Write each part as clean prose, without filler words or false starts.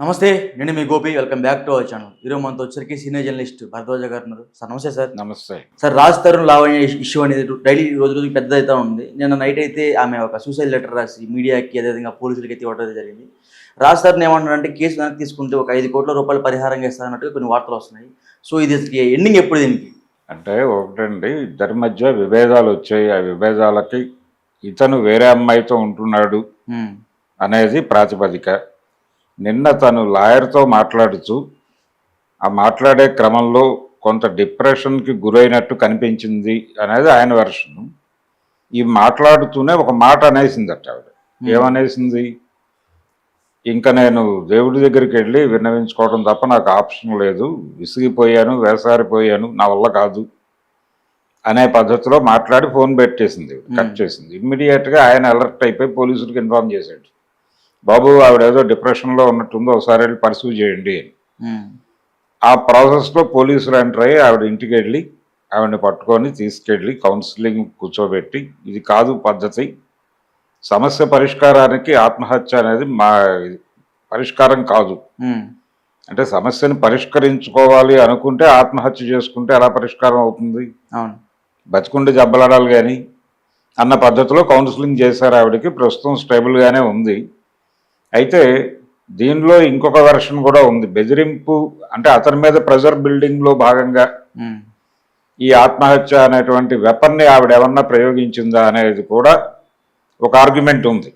నమస్తే. నేను మీ Gopi. Welcome back to our channel. ఈరోజు మనతో వచ్చరికి సీనియర్ జర్నలిస్ట్ భరద్వాజ గారు ఉన్నారు. సార్ నమస్తే సార్. నమస్తే సార్, రాజ్ తరుణ్ లావణ్య ఇష్యూ అనేది డైలీ రోజు రోజుకి పెద్ద అవుతా ఉంది. నిన్న నైట్ అయితే ఆమె ఒక సూసైడ్ లెటర్ రాసి మీడియాకి అదేవిధంగా పోలీసులకి అయితే ఇవ్వడం జరిగింది. రాజ్ తరుణ్ ఏమంటారంటే కేసు వెనక్కి తీసుకుంటే ఒక 5 కోట్ల రూపాయలు పరిహారంగా ఇస్తారన్నట్టుగా కొన్ని వార్తలు వస్తున్నాయి. సో ఇది ఎండింగ్ ఎప్పుడు దీనికి? అంటే ఒకటండి, ఇద్దరి మధ్య విభేదాలు వచ్చాయి. ఆ విభేదాలకి ఇతను వేరే అమ్మాయితో ఉంటున్నాడు అనేది ప్రాతిపదిక. నిన్న తను లాయర్తో మాట్లాడుతూ ఆ మాట్లాడే క్రమంలో కొంత డిప్రెషన్కి గురైనట్టు కనిపించింది అనేది ఆయన వెర్షన్. ఈ మాట్లాడుతూనే ఒక మాట అనేసిందట ఆవిడ. ఏమనేసింది? ఇంకా నేను దేవుడి దగ్గరికి వెళ్ళి విన్నవించుకోవడం తప్ప నాకు ఆప్షన్ లేదు, విసిగిపోయాను, వేసారిపోయాను, నా వల్ల కాదు అనే పద్ధతిలో మాట్లాడి ఫోన్ పెట్టేసింది, కట్ చేసింది. ఇమ్మీడియట్గా ఆయన అలర్ట్ అయిపోయి పోలీసులకు ఇన్ఫార్మ్ చేశాడు. బాబు, ఆవిడ ఏదో డిప్రెషన్లో ఉన్నట్టుందో ఒకసారి వెళ్ళి పర్సూ చేయండి అని. ఆ ప్రాసెస్లో పోలీసులు ఎంటర్ అయ్యి ఆవిడ ఇంటికి వెళ్ళి ఆవిడని పట్టుకొని తీసుకెళ్ళి కౌన్సిలింగ్ కూర్చోబెట్టి, ఇది కాదు పద్ధతి, సమస్య పరిష్కారానికి ఆత్మహత్య అనేది మా పరిష్కారం కాదు, అంటే సమస్యను పరిష్కరించుకోవాలి అనుకుంటే ఆత్మహత్య చేసుకుంటే ఎలా పరిష్కారం అవుతుంది, బతికుండి జబ్బలాడాలి కానీ అన్న పద్ధతిలో కౌన్సిలింగ్ చేశారు ఆవిడకి. ప్రస్తుతం స్టేబుల్గానే ఉంది. అయితే దీనిలో ఇంకొక వెర్షన్ కూడా ఉంది. బెదిరింపు అంటే అతని మీద ప్రెజర్ బిల్డింగ్లో భాగంగా ఈ ఆత్మహత్య అనేటువంటి వెపన్ని ఆవిడ ఏమన్నా ప్రయోగించిందా అనేది కూడా ఒక ఆర్గ్యుమెంట్ ఉంది.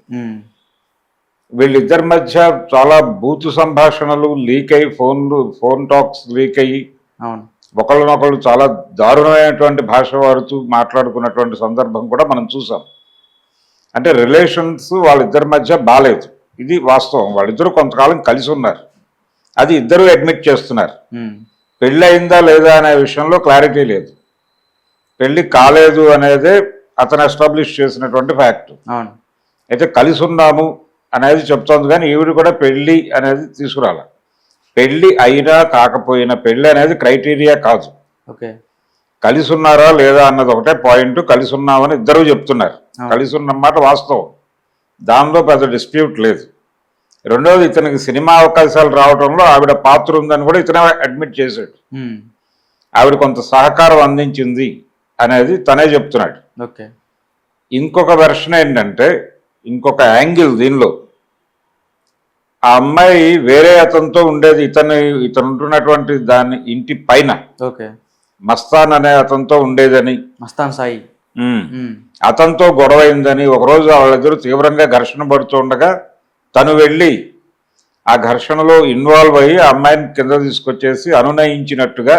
వీళ్ళిద్దరి మధ్య చాలా బూతు సంభాషణలు లీక్ అయ్యి, ఫోన్ టాక్స్ లీక్ అయ్యి ఒకళ్ళనొకళ్ళు చాలా దారుణమైనటువంటి భాష వాడుతూ మాట్లాడుకున్నటువంటి సందర్భం కూడా మనం చూసాం. అంటే రిలేషన్స్ వాళ్ళిద్దరి మధ్య బాలేదు, ఇది వాస్తవం. వాళ్ళిద్దరూ కొంతకాలం కలిసి ఉన్నారు, అది ఇద్దరు అడ్మిట్ చేస్తున్నారు. పెళ్ళి అయిందా లేదా అనే విషయంలో క్లారిటీ లేదు. పెళ్ళి కాలేదు అనేదే అతను ఎస్టాబ్లిష్ చేసినటువంటి ఫ్యాక్ట్. అయితే కలిసి ఉన్నాము అనేది చెప్తోంది, కానీ ఈవిడ కూడా పెళ్ళి అనేది తీసుకురాల. పెళ్ళి అయినా కాకపోయినా పెళ్ళి అనేది క్రైటీరియా కాదు. కలిసి ఉన్నారా లేదా అన్నది ఒకటే పాయింట్. కలిసి ఉన్నామని ఇద్దరు చెప్తున్నారు, కలిసి ఉన్నమాట వాస్తవం, దానిలో పెద్ద డిస్ప్యూట్ లేదు. రెండవది, ఇతనికి సినిమా అవకాశాలు రావడంలో ఆవిడ పాత్ర ఉందని కూడా ఇతనే అడ్మిట్ చేశాడు. ఆవిడ కొంత సహకారం అందించింది అనేది తనే చెప్తున్నాడు. ఇంకొక వెర్షన్ ఏంటంటే, ఇంకొక యాంగిల్ దీనిలో, ఆ అమ్మాయి వేరే అతనితో ఉండేది, ఇతను ఉంటున్నటువంటి దాని ఇంటి పైన మస్తాన్ అనే అతనితో ఉండేదని, మస్తాన్ సాయి అతనితో గొడవ అయిందని, ఒకరోజు వాళ్ళిద్దరూ తీవ్రంగా ఘర్షణ పడుతూ ఉండగా తను వెళ్ళి ఆ ఘర్షణలో ఇన్వాల్వ్ అయ్యి ఆ అమ్మాయిని కింద తీసుకొచ్చేసి అనునయించినట్టుగా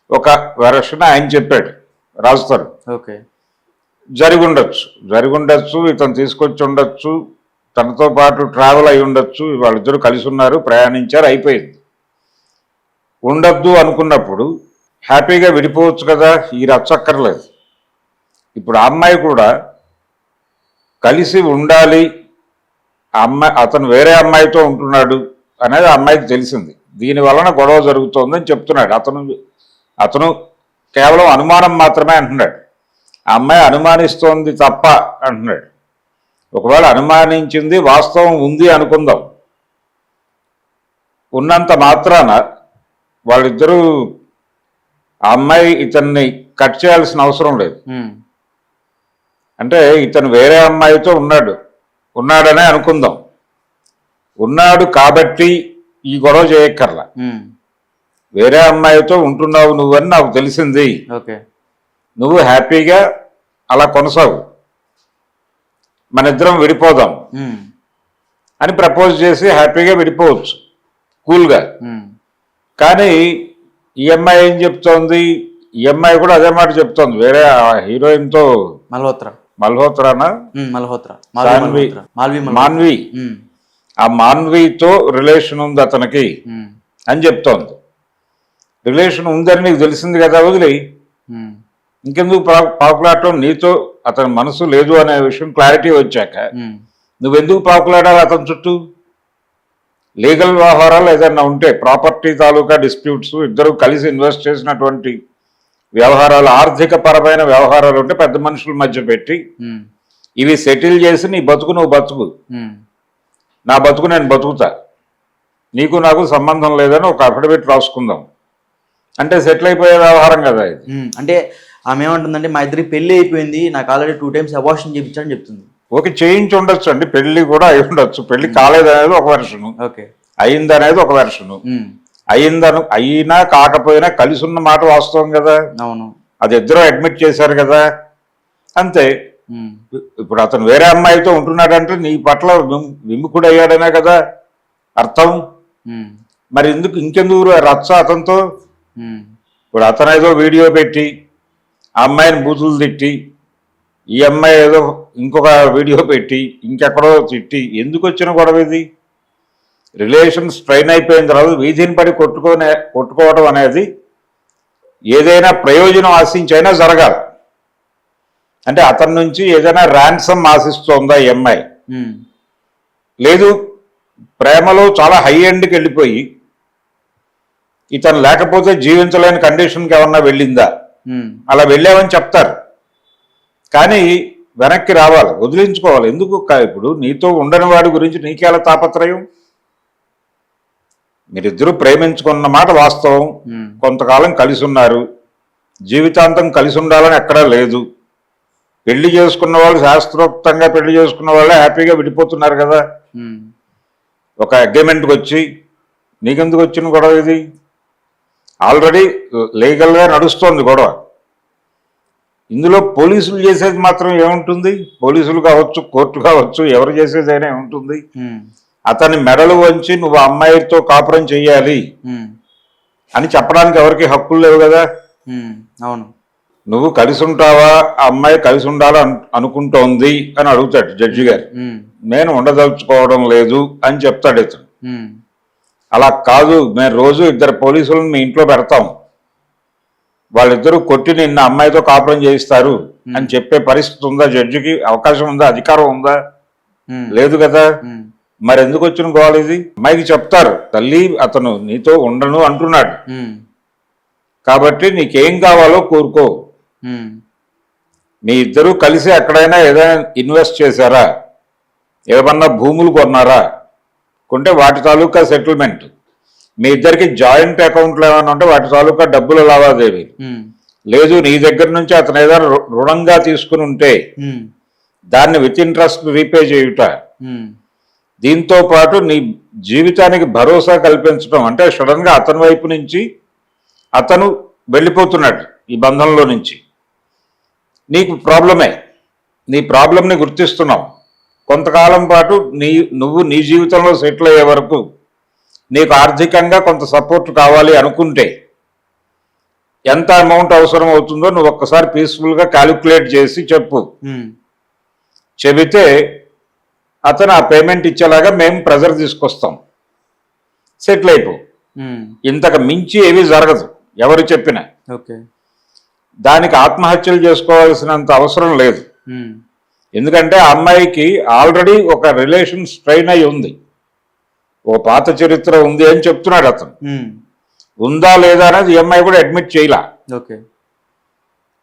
ఒక వెర్షన్ ఆయన చెప్పాడు. రాజుతారు జరిగుండొచ్చు, ఇతను తీసుకొచ్చి ఉండొచ్చు, తనతో పాటు ట్రావెల్ అయి ఉండొచ్చు, వాళ్ళిద్దరూ కలిసి ఉన్నారు, ప్రయాణించారు, అయిపోయింది. ఉండొద్దు అనుకున్నప్పుడు హ్యాపీగా విడిపోవచ్చు కదా, ఈ రచ్చక్కర్లేదు. ఇప్పుడు ఆ అమ్మాయి కూడా కలిసి ఉండాలి, అతను వేరే అమ్మాయితో ఉంటున్నాడు అనేది ఆ అమ్మాయికి తెలిసింది, దీని వలన గొడవ జరుగుతోందని చెప్తున్నాడు. అతను కేవలం అనుమానం మాత్రమే అంటున్నాడు, ఆ అమ్మాయి అనుమానిస్తోంది తప్ప అంటున్నాడు. ఒకవేళ అనుమానించింది వాస్తవం ఉంది అనుకుందాం, ఉన్నంత మాత్రాన వాళ్ళిద్దరూ ఆ అమ్మాయి ఇతన్ని కట్ చేయాల్సిన అవసరం లేదు. అంటే ఇతను వేరే అమ్మాయితో ఉన్నాడనే అనుకుందాం, ఉన్నాడు కాబట్టి ఈ గొడవ చేయక్కర్లా. వేరే అమ్మాయితో ఉంటున్నావు నువ్వని నాకు తెలిసింది, నువ్వు హ్యాపీగా అలా కొనసాగు, మన ఇద్దరం విడిపోదాం అని ప్రపోజ్ చేసి హ్యాపీగా విడిపోవచ్చు కూల్గా. కానీ ఈ అమ్మాయి ఏం చెప్తోంది, ఈ అమ్మాయి కూడా అదే మాట చెప్తోంది, వేరే హీరోయిన్తో మల్హోత్రానా మాన్వి, ఆ మాన్వితో రిలేషన్ ఉంది అతనికి అని చెప్తోంది. రిలేషన్ ఉందని నీకు తెలిసింది కదా, వదిలి ఇంకెందుకు పాకులాడటం, నీతో అతని మనసు లేదు అనే విషయం క్లారిటీ వచ్చాక నువ్వెందుకు పాకులాడాలి అతని చుట్టూ? లీగల్ వ్యవహారాలు ఏదైనా ఉంటే, ప్రాపర్టీ తాలూకా డిస్ప్యూట్స్, ఇద్దరు కలిసి ఇన్వెస్ట్ చేసినటువంటి వ్యవహారాలు, ఆర్థిక పరమైన వ్యవహారాలు ఉంటే పెద్ద మనుషుల మధ్య పెట్టి ఇవి సెటిల్ చేసి నీ బతుకు నువ్వు బతుకు, నా బతుకు నేను బతుకుతా, నీకు నాకు సంబంధం లేదని ఒక అఫిడవిట్ రాసుకుందాం అంటే సెటిల్ అయిపోయే వ్యవహారం కదా ఇది. అంటే ఆమె ఏమంటుందంటే మా ఇద్దరికి పెళ్లి అయిపోయింది, నాకు ఆల్రెడీ 2 times అబార్షన్ చేయించాలని చెప్తుంది. ఓకే, చేయించి ఉండొచ్చు అండి, పెళ్లి కూడా అయి ఉండొచ్చు. పెళ్లి కాలేదు అనేది ఒక వెర్షను, ఓకే, అయింది అనేది ఒక వెర్షను. అయినా కాకపోయినా కలిసి ఉన్న మాట వాస్తవం కదా. అవును, అది ఇద్దరు అడ్మిట్ చేశారు కదా, అంతే. ఇప్పుడు అతను వేరే అమ్మాయితో ఉంటున్నాడంటే నీ పట్ల విముఖుడు అయ్యాడనే కదా అర్థం. మరి ఇంకెందుకు రచ్చ అతనితో? ఇప్పుడు అతను ఏదో వీడియో పెట్టి ఆ అమ్మాయిని బూతులు తిట్టి, ఈ అమ్మాయి ఏదో ఇంకొక వీడియో పెట్టి ఇంకెక్కడో తిట్టి, ఎందుకు వచ్చిన గొడవ ఇది? రిలేషన్ స్ట్రైన్ అయిపోయిన తర్వాత వీధిని పడి కొట్టుకోవడం అనేది ఏదైనా ప్రయోజనం ఆశించైనా జరగాలి. అంటే అతని నుంచి ఏదైనా ర్యాన్సమ్ ఆశిస్తోందా ఈ అమ్మాయి? లేదు, ప్రేమలో చాలా హై ఎండ్కి వెళ్ళిపోయి ఇతను లేకపోతే జీవించలేని కండిషన్కి ఏమన్నా వెళ్ళిందా? అలా వెళ్ళామని చెప్తారు, కానీ వెనక్కి రావాలి, వదిలించుకోవాలి. ఎందుకు? ఇప్పుడు నీతో ఉండని వాడి గురించి నీకేలా తాపత్రయం? మీరిద్దరూ ప్రేమించుకున్న మాట వాస్తవం, కొంతకాలం కలిసి ఉన్నారు, జీవితాంతం కలిసి ఉండాలని ఎక్కడా లేదు. పెళ్లి చేసుకున్న వాళ్ళు, శాస్త్రోక్తంగా పెళ్లి చేసుకున్న వాళ్ళే హ్యాపీగా విడిపోతున్నారు కదా. ఒక అగ్రిమెంట్కి వచ్చి నీకెందుకు వచ్చిన గొడవ ఇది? ఆల్రెడీ లీగల్గా నడుస్తోంది గొడవ. ఇందులో పోలీసులు చేసేది మాత్రం ఏముంటుంది? పోలీసులు కావచ్చు, కోర్టు కావచ్చు, ఎవరు చేసేదైనా ఏముంటుంది? అతని మెడలు వంచి నువ్వు అమ్మాయితో కాపురం చెయ్యాలి అని చెప్పడానికి ఎవరికి హక్కులు లేవు కదా. అవును, నువ్వు కలిసి ఉంటావా, ఆ అమ్మాయి కలిసి ఉండాలని అనుకుంటోంది అని అడుగుతాడు జడ్జి గారు. నేను ఉండదలుచుకోవడం లేదు అని చెప్తాడు ఇతను. అలా కాదు, మేము రోజు 2 పోలీసులను మీ ఇంట్లో పెడతాం, వాళ్ళిద్దరూ కొట్టి నిన్న అమ్మాయితో కాపురం చేయిస్తారు అని చెప్పే పరిస్థితి ఉందా? జడ్జికి అవకాశం ఉందా? అధికారం ఉందా? లేదు కదా. మరి ఎందుకు వచ్చిన గోల ఇది? అమ్మాయికి చెప్తారు, తల్లి అతను నీతో ఉండను అంటున్నాడు కాబట్టి నీకేం కావాలో కోరుకో. మీ ఇద్దరూ కలిసి ఎక్కడైనా ఏదైనా ఇన్వెస్ట్ చేశారా, ఏమన్నా భూములు కొన్నారా, కొంటే వాటి తాలూకా సెటిల్మెంట్. మీ ఇద్దరికి జాయింట్ అకౌంట్లు ఏమైనా ఉంటే వాటి తాలూకా డబ్బుల లావాదేవీ. లేదు, నీ దగ్గర నుంచి అతను ఏదైనా రుణంగా తీసుకుని ఉంటే దాన్ని విత్ ఇంట్రెస్ట్ రీపే చేయుట. దీంతో పాటు నీ జీవితానికి భరోసా కల్పించడం. అంటే సడన్ గా అతని వైపు నుంచి అతను వెళ్ళిపోతున్నాడు ఈ బంధంలో నుంచి, నీకు ప్రాబ్లమే, నీ ప్రాబ్లంని గుర్తిస్తున్నావు. కొంతకాలం పాటు నువ్వు నీ జీవితంలో సెటిల్ అయ్యే వరకు నీకు ఆర్థికంగా కొంత సపోర్ట్ కావాలి అనుకుంటే ఎంత అమౌంట్ అవసరం అవుతుందో నువ్వు ఒక్కసారి పీస్ఫుల్గా క్యాలిక్యులేట్ చేసి చెప్పు. చెబితే అతను ఆ పేమెంట్ ఇచ్చేలాగా మేము ప్రెజర్ తీసుకొస్తాం, సెటిల్ అయిపో. ఇంతకు మించి ఏమీ జరగదు ఎవరు చెప్పినా. దానికి ఆత్మహత్యలు చేసుకోవాల్సినంత అవసరం లేదు. ఎందుకంటే ఆ అమ్మాయికి ఆల్రెడీ ఒక రిలేషన్ స్ట్రైన్ అయి ఉంది, ఓ పాత చరిత్ర ఉంది అని చెప్తున్నాడు అతను. ఉందా లేదా అనేది ఈ అమ్మాయి కూడా అడ్మిట్ చేయలా.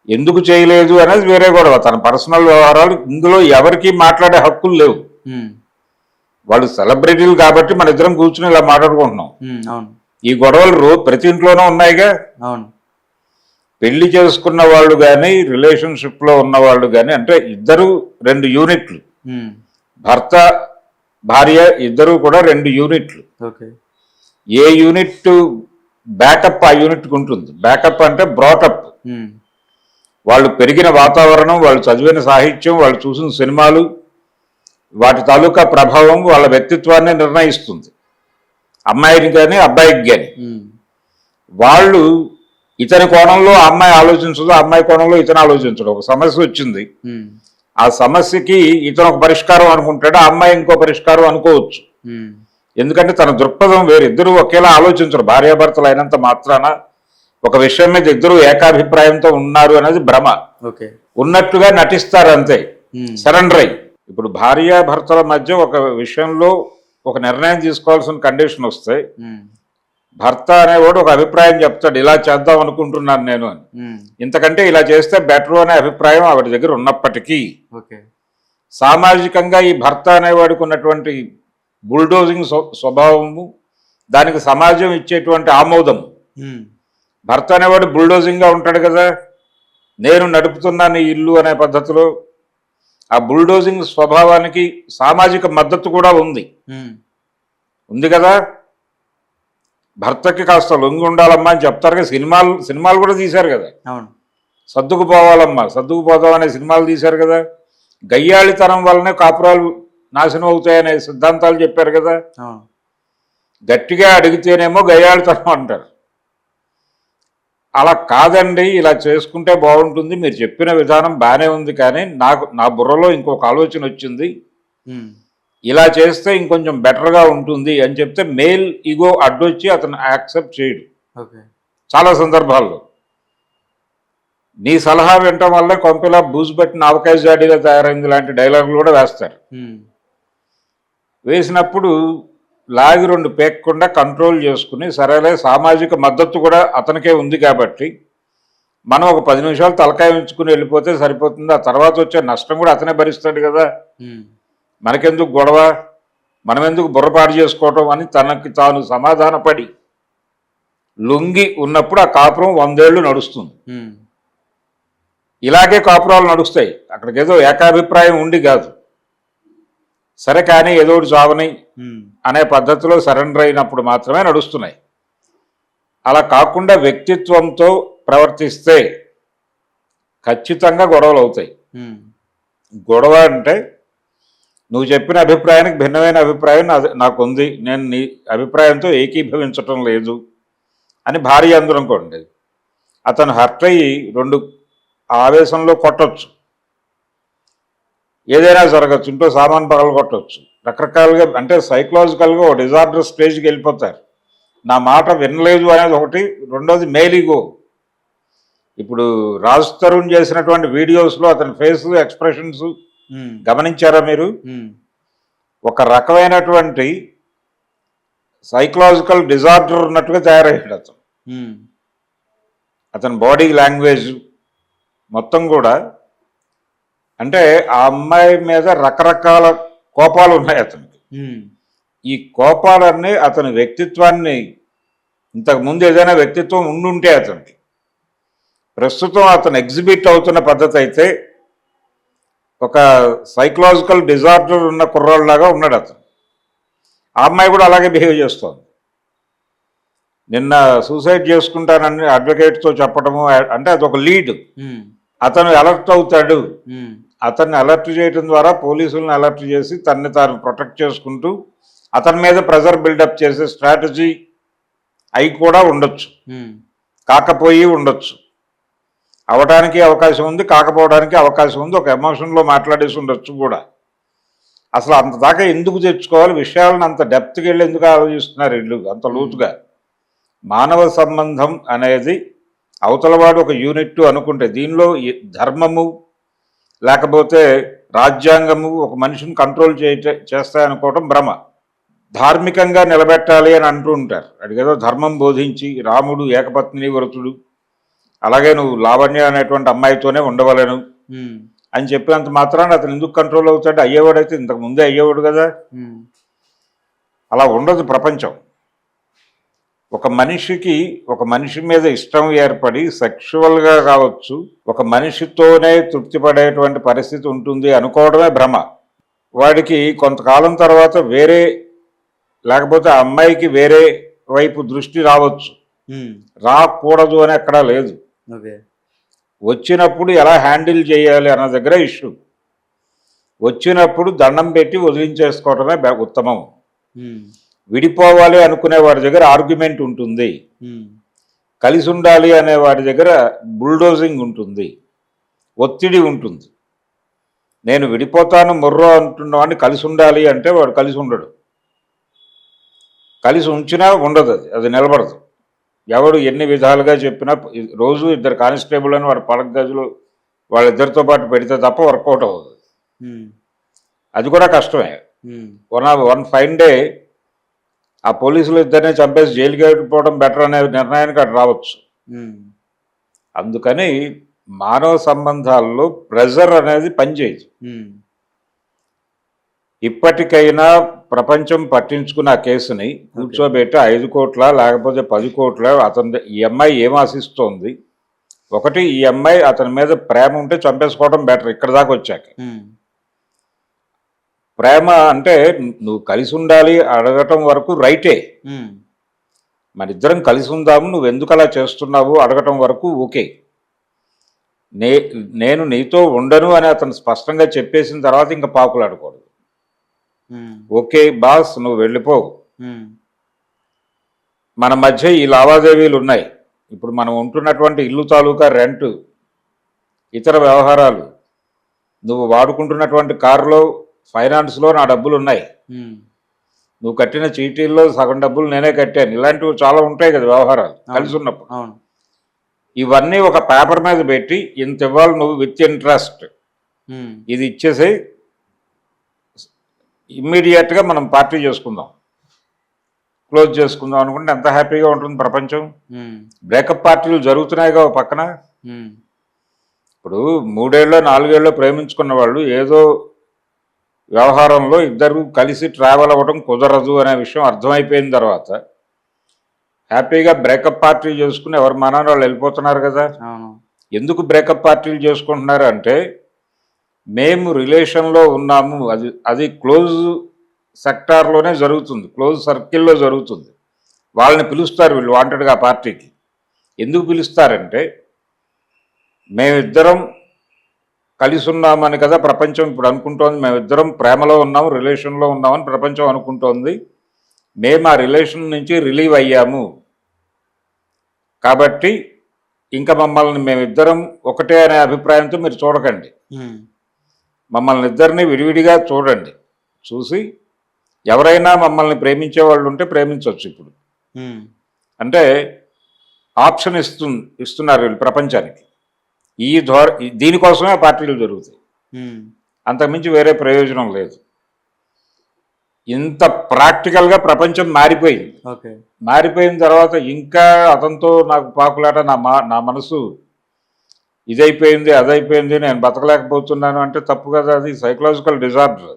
ఎందుకు చేయలేదు అనేది వేరే గొడవ, తన పర్సనల్ వ్యవహారాలు. ఇందులో ఎవరికి మాట్లాడే హక్కులు లేవు. వాళ్ళు సెలబ్రిటీలు కాబట్టి మన ఇద్దరం కూర్చుని ఇలా మాట్లాడుకుంటున్నాం. ఈ గొడవలు ప్రతి ఇంట్లోనూ ఉన్నాయిగా. పెళ్లి చేసుకున్న వాళ్ళు కానీ, రిలేషన్షిప్ లో ఉన్న వాళ్ళు కానీ, అంటే ఇద్దరు 2 యూనిట్లు, భర్త భార్య ఇద్దరు కూడా 2 యూనిట్లు. ఏ యూనిట్ బ్యాకప్ ఆ యూనిట్కి ఉంటుంది. బ్యాకప్ అంటే బ్రాటప్, వాళ్ళు పెరిగిన వాతావరణం, వాళ్ళు చదివిన సాహిత్యం, వాళ్ళు చూసిన సినిమాలు, వాటి తాలూకా ప్రభావం వాళ్ళ వ్యక్తిత్వాన్ని నిర్ణయిస్తుంది, అమ్మాయిని కానీ అబ్బాయికి కానీ. వాళ్ళు ఇతని కోణంలో అమ్మాయి ఆలోచించదు, అమ్మాయి కోణంలో ఇతను ఆలోచించడు. ఒక సమస్య వచ్చింది, ఆ సమస్యకి ఇతను ఒక పరిష్కారం అనుకుంటాడు, ఆ అమ్మాయి ఇంకో పరిష్కారం అనుకోవచ్చు. ఎందుకంటే తన దృక్పథం వేరు. ఇద్దరు ఒకేలా ఆలోచించరు. భార్యాభర్తలు అయినంత మాత్రాన ఒక విషయం మీద ఇద్దరు ఏకాభిప్రాయంతో ఉన్నారు అనేది భ్రమ. ఉన్నట్టుగా నటిస్తారు అంతే, సరెండర్ అయ్యి. ఇప్పుడు భార్యాభర్తల మధ్య ఒక విషయంలో ఒక నిర్ణయం తీసుకోవాల్సిన కండిషన్ వస్తే భర్త అనేవాడు ఒక అభిప్రాయం చెప్తాడు, ఇలా చేద్దాం అనుకుంటున్నాను నేను అని. ఇంతకంటే ఇలా చేస్తే బెటర్ అనే అభిప్రాయం ఆవిడ దగ్గర ఉన్నప్పటికీ సామాజికంగా ఈ భర్త అనేవాడికి ఉన్నటువంటి బుల్డోజింగ్ స్వభావము, దానికి సమాజం ఇచ్చేటువంటి ఆమోదం. భర్త అనేవాడు బుల్డోజింగ్గా ఉంటాడు కదా, నేను నడుపుతున్నాను ఈ ఇల్లు అనే పద్ధతిలో. ఆ బుల్డోజింగ్ స్వభావానికి సామాజిక మద్దతు కూడా ఉంది కదా. భర్తకి కాస్త లొంగి ఉండాలమ్మా అని చెప్తారు కదా. సినిమాలు కూడా తీశారు కదా. అవును, సర్దుకుపోవాలమ్మా, సర్దుకుపోదాం అనే సినిమాలు తీశారు కదా. గయ్యాళితనం వల్లనే కాపురాలు నాశనం అవుతాయనే సిద్ధాంతాలు చెప్పారు కదా. గట్టిగా అడిగితేనేమో గయ్యాళితనం అంటారు. అలా కాదండి, ఇలా చేసుకుంటే బాగుంటుంది, మీరు చెప్పిన విధానం బాగానే ఉంది, కానీ నా బుర్రలో ఇంకొక ఆలోచన వచ్చింది, ఇలా చేస్తే ఇంకొంచెం బెటర్గా ఉంటుంది అని చెప్తే మేల్ ఈగో అడ్డొచ్చి అతను యాక్సెప్ట్ చేయడు చాలా సందర్భాల్లో. నీ సలహా వినటం వల్ల కొంపలా బూజు పట్టిన ఆవకాయ జాడీగా తయారైంది లాంటి డైలాగులు కూడా వేస్తారు. వేసినప్పుడు లాగి రెండు పేక్కుండా కంట్రోల్ చేసుకుని, సరేలే సామాజిక మద్దతు కూడా అతనికే ఉంది కాబట్టి మనం ఒక 10 నిమిషాలు తలకాయ ఉంచుకుని వెళ్ళిపోతే సరిపోతుంది. ఆ తర్వాత వచ్చే నష్టం కూడా అతనే భరిస్తాడు కదా. మనకెందుకు గొడవ, మనం ఎందుకు బుర్రపాటు చేసుకోవటం అని తనకి తాను సమాధానపడి లొంగి ఉన్నప్పుడు ఆ కాపురం 100 ఏళ్ళు నడుస్తుంది. ఇలాగే కాపురాలు నడుస్తాయి. అక్కడికి ఏదో ఏకాభిప్రాయం ఉండి కాదు, సరే కానీ ఏదో ఒకటి చావని అనే పద్ధతిలో సరెండర్ అయినప్పుడు మాత్రమే నడుస్తున్నాయి. అలా కాకుండా వ్యక్తిత్వంతో ప్రవర్తిస్తే ఖచ్చితంగా గొడవలు అవుతాయి. గొడవ అంటే నువ్వు చెప్పిన అభిప్రాయానికి భిన్నమైన అభిప్రాయం నాకు ఉంది, నేను నీ అభిప్రాయంతో ఏకీభవించటం లేదు అని భార్య అందరనుకోండి, అతను హర్ట్ అయ్యి 2 ఆవేశంలో కొట్టచ్చు, ఏదైనా జరగచ్చు, ఇంట్లో సామాన్ పగలు కొట్టచ్చు, రకరకాలుగా. అంటే సైకలాజికల్గా ఒక డిజార్డర్ స్టేజ్కి వెళ్ళిపోతారు. నా మాట వినలేదు అనేది ఒకటి, రెండోది మేలీగో. ఇప్పుడు రాజ్ తరుణ్ చేసినటువంటి వీడియోస్లో అతని ఫేస్ ఎక్స్ప్రెషన్స్ గమనించారా మీరు? ఒక రకమైనటువంటి సైకలాజికల్ డిజార్డర్ ఉన్నట్టుగా తయారయ్యాడు అతను. అతని బాడీ లాంగ్వేజ్ మొత్తం కూడా, అంటే ఆ అమ్మాయి మీద రకరకాల కోపాలు ఉన్నాయి అతనికి. ఈ కోపాలన్నీ అతని వ్యక్తిత్వాన్ని, ఇంతకుముందు ఏదైనా వ్యక్తిత్వం ఉండుంటే అతనికి, ప్రస్తుతం అతను ఎగ్జిబిట్ అవుతున్న పద్ధతి అయితే ఒక సైకలాజికల్ డిజార్డర్ ఉన్న కుర్రాళ్ళలాగా ఉన్నాడు అతను. ఆ అమ్మాయి కూడా అలాగే బిహేవ్ చేస్తోంది. నిన్న సూసైడ్ చేసుకుంటానని అడ్వకేట్తో చెప్పడము, అంటే అదొక లీడ్. అతను అలర్ట్ అవుతాడు, అతన్ని అలర్ట్ చేయడం ద్వారా పోలీసులను అలర్ట్ చేసి తనని తాను ప్రొటెక్ట్ చేసుకుంటూ అతని మీద ప్రెజర్ బిల్డప్ చేసే స్ట్రాటజీ అయి కూడా ఉండొచ్చు, కాకపోయి ఉండొచ్చు. అవడానికి అవకాశం ఉంది, కాకపోవడానికి అవకాశం ఉంది. ఒక ఎమోషన్లో మాట్లాడేసి ఉండొచ్చు కూడా. అసలు అంత దాకా ఎందుకు తెచ్చుకోవాలి విషయాలను? అంత డెప్త్కి వెళ్ళి ఎందుకు ఆలోచిస్తున్నారు వీళ్ళు అంత లోతుగా? మానవ సంబంధం అనేది అవతలవాడు ఒక యూనిట్ అనుకుంటే, దీనిలో ధర్మము లేకపోతే రాజ్యాంగము ఒక మనిషిని కంట్రోల్ చేస్తాయనుకోవటం భ్రమ. ధార్మికంగా నిలబెట్టాలి అని అంటూ ఉంటారు. అడిగేదో ధర్మం బోధించి, రాముడు ఏకపత్ని వ్రతుడు, అలాగే నువ్వు లావణ్య అనేటువంటి అమ్మాయితోనే ఉండవలను అని చెప్పినంత మాత్రాన్ని అతను ఎందుకు కంట్రోల్ అవుతాడు? అయ్యేవాడైతే ఇంతకు ముందే అయ్యేవాడు కదా. అలా ఉండదు ప్రపంచం. ఒక మనిషికి ఒక మనిషి మీద ఇష్టం ఏర్పడి సెక్షువల్గా కావచ్చు, ఒక మనిషితోనే తృప్తి పడేటువంటి పరిస్థితి ఉంటుంది అనుకోవడమే భ్రమ. వాడికి కొంతకాలం తర్వాత వేరే, లేకపోతే ఆ అమ్మాయికి వేరే వైపు దృష్టి రావచ్చు, రాకూడదు అని ఎక్కడా లేదు. వచ్చినప్పుడు ఎలా హ్యాండిల్ చేయాలి అన్న దగ్గర ఇష్యూ. వచ్చినప్పుడు దండం పెట్టి వదిలించేసుకోవడమే ఉత్తమం. విడిపోవాలి అనుకునే వాడి దగ్గర ఆర్గ్యుమెంట్ ఉంటుంది, కలిసి ఉండాలి అనే వాడి దగ్గర బుల్డోజింగ్ ఉంటుంది, ఒత్తిడి ఉంటుంది. నేను విడిపోతాను మొర్రో అంటున్నవాడిని కలిసి ఉండాలి అంటే వాడు కలిసి ఉండడు, కలిసి ఉంచినా ఉండదు, అది నిలబడదు. ఎవడు ఎన్ని విధాలుగా చెప్పినా రోజు 2 కానిస్టేబుల్ అని వాడు పడక గదిలో వాళ్ళిద్దరితో పాటు పెడితే తప్ప వర్కౌట్ అవ్వదు. అది కూడా కష్టమే. వన్ ఫైన్ డే ఆ పోలీసులు ఇద్దరినే చంపేసి జైలుకి వెళ్ళిపోవడం బెటర్ అనే నిర్ణయానికి అటు రావచ్చు. అందుకని మానవ సంబంధాల్లో ప్రెజర్ అనేది పనిచేయదు. ఇప్పటికైనా ప్రపంచం పట్టించుకున్న ఆ కేసుని కూర్చోబెట్టి 5 కోట్ల లేకపోతే 10 కోట్ల అతని ఈ అమ్మాయి ఏం ఆశిస్తోంది? ఒకటి, ఈ అమ్మాయి అతని మీద ప్రేమ ఉంటే చంపేసుకోవడం బెటర్ ఇక్కడ దాకా వచ్చాక. ప్రేమ అంటే నువ్వు కలిసి ఉండాలి అడగటం వరకు రైటే, మన ఇద్దరం కలిసి ఉందాము, నువ్వు ఎందుకు అలా చేస్తున్నావు అడగటం వరకు ఓకే. నేను నీతో ఉండను అని అతను స్పష్టంగా చెప్పేసిన తర్వాత ఇంకా పాకులాడకూడదు. ఓకే బాస్, నువ్వు వెళ్ళిపోవు, మన మధ్య ఈ లావాదేవీలు ఉన్నాయి, ఇప్పుడు మనం ఉంటున్నటువంటి ఇల్లు తాలూకా రెంట్, ఇతర వ్యవహారాలు, నువ్వు వాడుకుంటున్నటువంటి కారులో ఫైనాన్స్లో నా డబ్బులు ఉన్నాయి, నువ్వు కట్టిన చీటీల్లో సగం డబ్బులు నేనే కట్టాను, ఇలాంటివి చాలా ఉంటాయి కదా వ్యవహారాలు కలిసి ఉన్నప్పుడు. ఇవన్నీ ఒక పేపర్ మీద పెట్టి ఇంత ఇవ్వాలి నువ్వు విత్ ఇంట్రెస్ట్, ఇది ఇచ్చేసి ఇమ్మీడియట్గా మనం పార్టీ చేసుకుందాం, క్లోజ్ చేసుకుందాం అనుకుంటే ఎంత హ్యాపీగా ఉంటుంది ప్రపంచం. బ్రేకప్ పార్టీలు జరుగుతున్నాయిగా ఒక పక్కన. ఇప్పుడు 3 ఏళ్ళో 4 ఏళ్ళో ప్రేమించుకున్న వాళ్ళు ఏదో వ్యవహారంలో ఇద్దరు కలిసి ట్రావెల్ అవ్వడం కుదరదు అనే విషయం అర్థమైపోయిన తర్వాత హ్యాపీగా బ్రేకప్ పార్టీలు చేసుకుని ఎవరి మనాన్ని వాళ్ళు వెళ్ళిపోతున్నారు కదా. ఎందుకు బ్రేకప్ పార్టీలు చేసుకుంటున్నారు అంటే మేము రిలేషన్లో ఉన్నాము, అది క్లోజ్ సెక్టార్లోనే జరుగుతుంది, క్లోజ్ సర్కిల్లో జరుగుతుంది, వాళ్ళని పిలుస్తారు వీళ్ళు వాంటెడ్గా ఆ పార్టీకి. ఎందుకు పిలుస్తారంటే మేమిద్దరం కలిసి ఉన్నామని కదా ప్రపంచం ఇప్పుడు అనుకుంటోంది, మేమిద్దరం ప్రేమలో ఉన్నాము రిలేషన్లో ఉన్నామని ప్రపంచం అనుకుంటోంది, మేము ఆ రిలేషన్ నుంచి రిలీవ్ అయ్యాము కాబట్టి ఇంకా మమ్మల్ని మేమిద్దరం ఒకటే అనే అభిప్రాయంతో మీరు చూడకండి, మమ్మల్ని ఇద్దరిని విడివిడిగా చూడండి, చూసి ఎవరైనా మమ్మల్ని ప్రేమించే వాళ్ళు ఉంటే ప్రేమించవచ్చు. ఇప్పుడు అంటే ఆప్షన్ ఇస్తున్నారు వీళ్ళు ప్రపంచానికి. దీనికోసమే పార్టీలు జరుగుతాయి, అంతకుమించి వేరే ప్రయోజనం లేదు. ఇంత ప్రాక్టికల్గా ప్రపంచం మారిపోయింది. మారిపోయిన తర్వాత ఇంకా అతనితో నాకు పాకులాట, నా మనసు ఇదైపోయింది అదైపోయింది నేను బతకలేకపోతున్నాను అంటే తప్పు కదా, అది సైకలాజికల్ డిజార్డర్.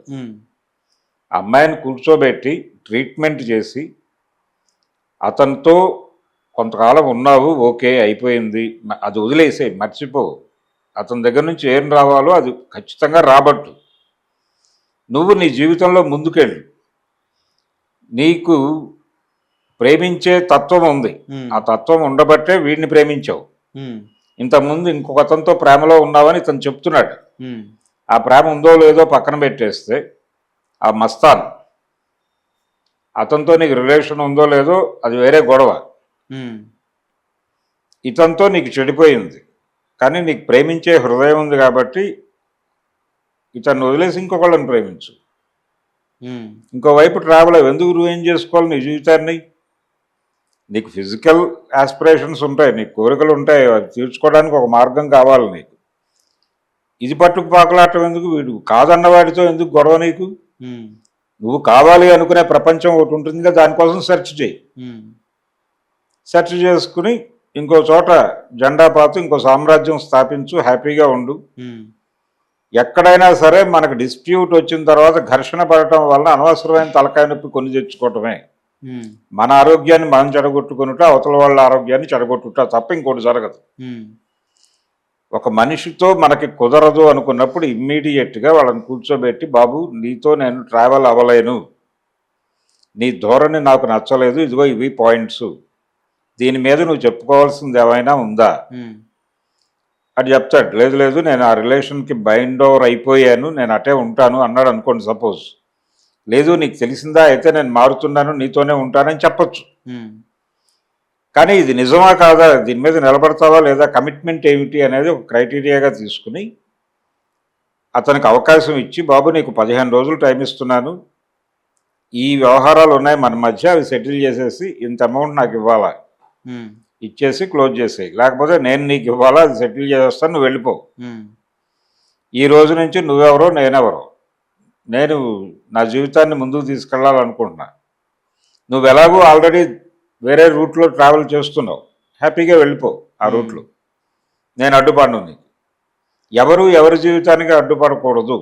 అమ్మాయిని కూర్చోబెట్టి ట్రీట్మెంట్ చేసి అతనితో కొంతకాలం ఉన్నావు, ఓకే అయిపోయింది, అది వదిలేసే మర్చిపో, అతని దగ్గర నుంచి ఏం రావాలో అది ఖచ్చితంగా రాబట్టు, నువ్వు నీ జీవితంలో ముందుకెళ్ళు. నీకు ప్రేమించే తత్వం ఉంది, ఆ తత్వం ఉండబట్టే వీడిని ప్రేమించావు. ఇంతకుముందు ఇంకొక అతనితో ప్రేమలో ఉన్నావని ఇతను చెప్తున్నాడు. ఆ ప్రేమ ఉందో లేదో పక్కన పెట్టేస్తే ఆ మస్తాన్ అతనితో నీకు రిలేషన్ ఉందో లేదో అది వేరే గొడవ, ఇతనితో నీకు చెడిపోయింది, కానీ నీకు ప్రేమించే హృదయం ఉంది కాబట్టి ఇతన్ని వదిలేసి ఇంకొకళ్ళని ప్రేమించు. ఇంకోవైపు ట్రావెల్ అవ్వ, ఎందుకు నువ్వేం చేసుకోవాలి నీ జీవితాన్ని? నీకు ఫిజికల్ ఆస్పిరేషన్స్ ఉంటాయి, నీకు కోరికలు ఉంటాయి, అది తీర్చుకోవడానికి ఒక మార్గం కావాలి నీకు. ఇది పట్టుకు పాకలాటం ఎందుకు? వీడు కాదన్నవాడితో ఎందుకు గొడవ నీకు? నువ్వు కావాలి అనుకునే ప్రపంచం ఒకటి ఉంటుంది కదా, దానికోసం సెర్చ్ చేయి. సెర్చ్ చేసుకుని ఇంకో చోట జెండా పాతు ఇంకో సామ్రాజ్యం స్థాపించు, హ్యాపీగా ఉండు. ఎక్కడైనా సరే మనకు డిస్ప్యూట్ వచ్చిన తర్వాత ఘర్షణ పడటం వల్ల అనవసరమైన తలకాయ నొప్పి కొని తెచ్చుకోవటమే. మన ఆరోగ్యాన్ని మనం చెడగొట్టుకునుట, అవతల వాళ్ళ ఆరోగ్యాన్ని చెడగొట్టుట తప్ప ఇంకోటి జరగదు. ఒక మనిషితో మనకి కుదరదు అనుకున్నప్పుడు ఇమ్మీడియట్గా వాళ్ళని కూర్చోబెట్టి, బాబు నీతో నేను ట్రావెల్ అవ్వలేను, నీ ధోరణి నాకు నచ్చలేదు, ఇదిగో ఇవి పాయింట్స్, దీని మీద నువ్వు చెప్పుకోవాల్సింది ఏమైనా ఉందా అని చెప్తాడు. లేదు లేదు నేను ఆ రిలేషన్కి బైండ్ ఓవర్ అయిపోయాను, నేను అటే ఉంటాను అన్నాడు అనుకోండి సపోజ్. లేదు నీకు తెలిసిందా అయితే నేను మారుతున్నాను నీతోనే ఉంటానని చెప్పచ్చు. కానీ ఇది నిజమా కాదా, దీని మీద నిలబడతావా లేదా, కమిట్మెంట్ ఏమిటి అనేది ఒక క్రైటీరియాగా తీసుకుని అతనికి అవకాశం ఇచ్చి, బాబు నీకు 15 రోజులు టైం ఇస్తున్నాను, ఈ వ్యవహారాలు ఉన్నాయి మన మధ్య, అవి సెటిల్ చేసేసి ఇంత అమౌంట్ నాకు ఇవ్వాలా, ఇచ్చేసి క్లోజ్ చేసేయి, లేకపోతే నేను నీకు ఇవ్వాలా, అది సెటిల్ చేసేస్తాను, నువ్వు వెళ్ళిపో. ఈ రోజు నుంచి నువ్వెవరో నేనెవరో, నేను నా జీవితాన్ని ముందుకు తీసుకెళ్ళాలనుకుంటున్నా, నువ్వు ఎలాగో ఆల్రెడీ వేరే రూట్లో ట్రావెల్ చేస్తున్నావు, హ్యాపీగా వెళ్ళిపో ఆ రూట్లో, నేను అడ్డుపడను నీకు. ఎవరు ఎవరి జీవితానికి అడ్డుపడకూడదు.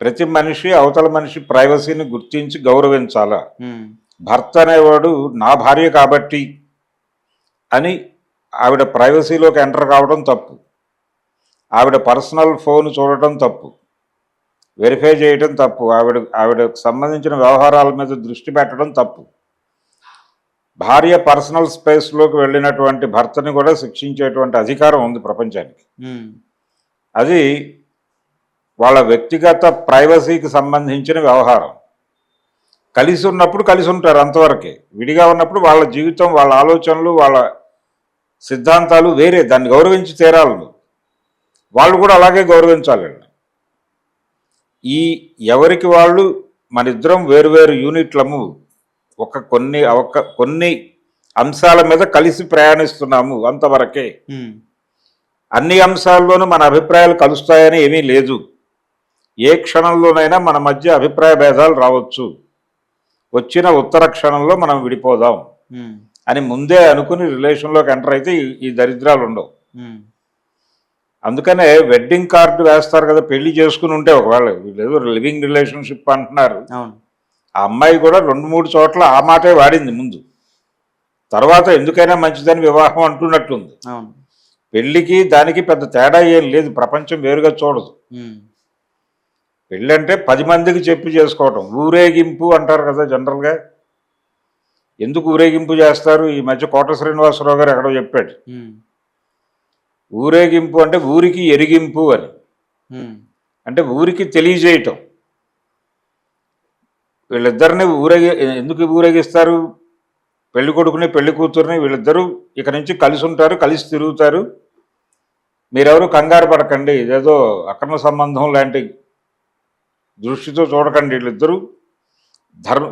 ప్రతి మనిషి అవతల మనిషి ప్రైవసీని గుర్తించి గౌరవించాలా. ఉమ్, భర్త అనేవాడు నా భార్య కాబట్టి అని ఆవిడ ప్రైవసీలోకి ఎంటర్ కావడం తప్పు. ఆవిడ పర్సనల్ ఫోన్ చూడటం తప్పు, వెరిఫై చేయటం తప్పు, ఆవిడకు సంబంధించిన వ్యవహారాల మీద దృష్టి పెట్టడం తప్పు. భార్య పర్సనల్ స్పేస్లోకి వెళ్ళినటువంటి భర్తని కూడా శిక్షించేటువంటి అధికారం ఉంది ప్రపంచానికి. ఉమ్, అది వాళ్ళ వ్యక్తిగత ప్రైవసీకి సంబంధించిన వ్యవహారం. కలిసి ఉన్నప్పుడు కలిసి ఉంటారు అంతవరకే. విడిగా ఉన్నప్పుడు వాళ్ళ జీవితం, వాళ్ళ ఆలోచనలు, వాళ్ళ సిద్ధాంతాలు వేరే. దాన్ని గౌరవించి తీరాలి. వాళ్ళు కూడా అలాగే గౌరవించాలండి. ఈ ఎవరికి వాళ్ళు మనిద్దరం వేరువేరు యూనిట్లము, కొన్ని అంశాల మీద కలిసి ప్రయాణిస్తున్నాము అంతవరకే. ఉమ్, అన్ని అంశాల్లోనూ మన అభిప్రాయాలు కలుస్తాయని ఏమీ లేదు. ఏ క్షణంలోనైనా మన మధ్య అభిప్రాయ భేదాలు రావచ్చు. వచ్చిన ఉత్తర క్షణంలో మనం విడిపోదాం ఉమ్, అని ముందే అనుకుని రిలేషన్లోకి ఎంటర్ అయితే ఈ దరిద్రాలు ఉండవు. ఉమ్, అందుకనే వెడ్డింగ్ కార్డు వేస్తారు కదా, పెళ్లి చేసుకుని ఉంటే. ఒకవేళ వీళ్ళేదో లివింగ్ రిలేషన్షిప్ అంటున్నారు. అవును. ఆ అమ్మాయి కూడా 2-3 చోట్ల ఆ మాటే వాడింది ముందు. తర్వాత ఎందుకైనా మంచిదని వివాహం అంటున్నట్టుంది. అవును. పెళ్లికి దానికి పెద్ద తేడా ఏం లేదు. ప్రపంచం వేరుగా చూడదు. ఉమ్, పెళ్ళి అంటే 10 మందికి చెప్పి చేసుకోవటం. ఊరేగింపు అంటారు కదా జనరల్గా. ఎందుకు ఊరేగింపు చేస్తారు? ఈ మధ్య కోట శ్రీనివాసరావు గారు ఎక్కడో చెప్పాడు. ఉమ్, ఊరేగింపు అంటే ఊరికి ఎరిగింపు అని. ఉమ్, అంటే ఊరికి తెలియజేయటం. వీళ్ళిద్దరిని ఎందుకు ఊరేగిస్తారు? పెళ్లి కొడుకుని పెళ్లి కూతుర్ని వీళ్ళిద్దరూ ఇక నుంచి కలిసి ఉంటారు, కలిసి తిరుగుతారు. మీరెవరు కంగారు పడకండి, ఇదేదో అక్రమ సంబంధం లాంటి దృష్టితో చూడకండి. వీళ్ళిద్దరూ